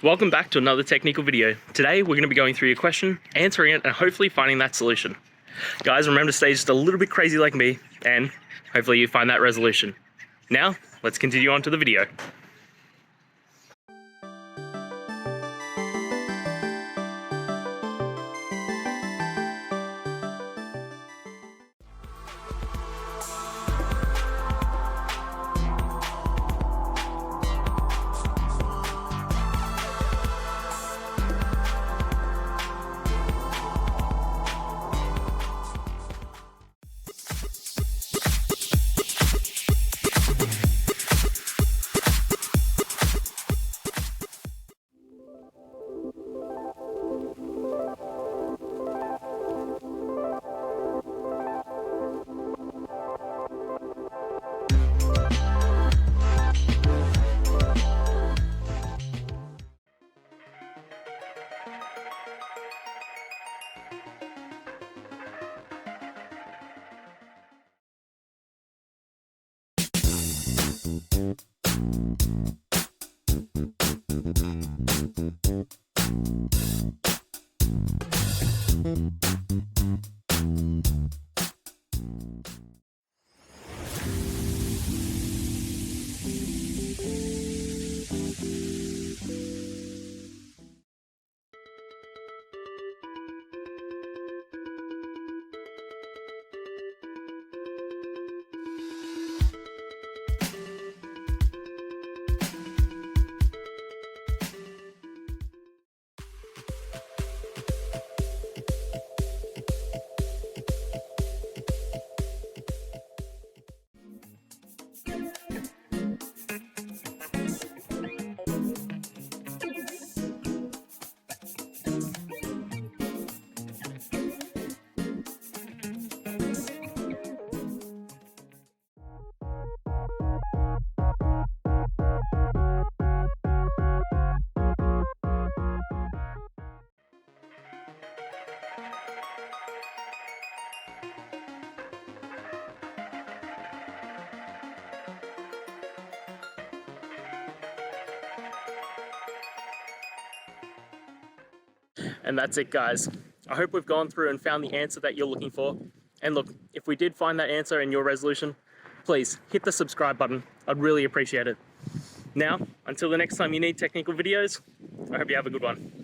Welcome back to another technical video. Today we're going to be going through your question, answering it, and hopefully finding that solution. Guys, remember to stay just a little bit crazy like me, and hopefully you find that resolution. Now, let's continue on to the video. And that's it, guys. I hope we've gone through and found the answer that you're looking for. And look, if we did find that answer in your resolution, please hit the subscribe button. I'd really appreciate it. Now, until the next time you need technical videos, I hope you have a good one.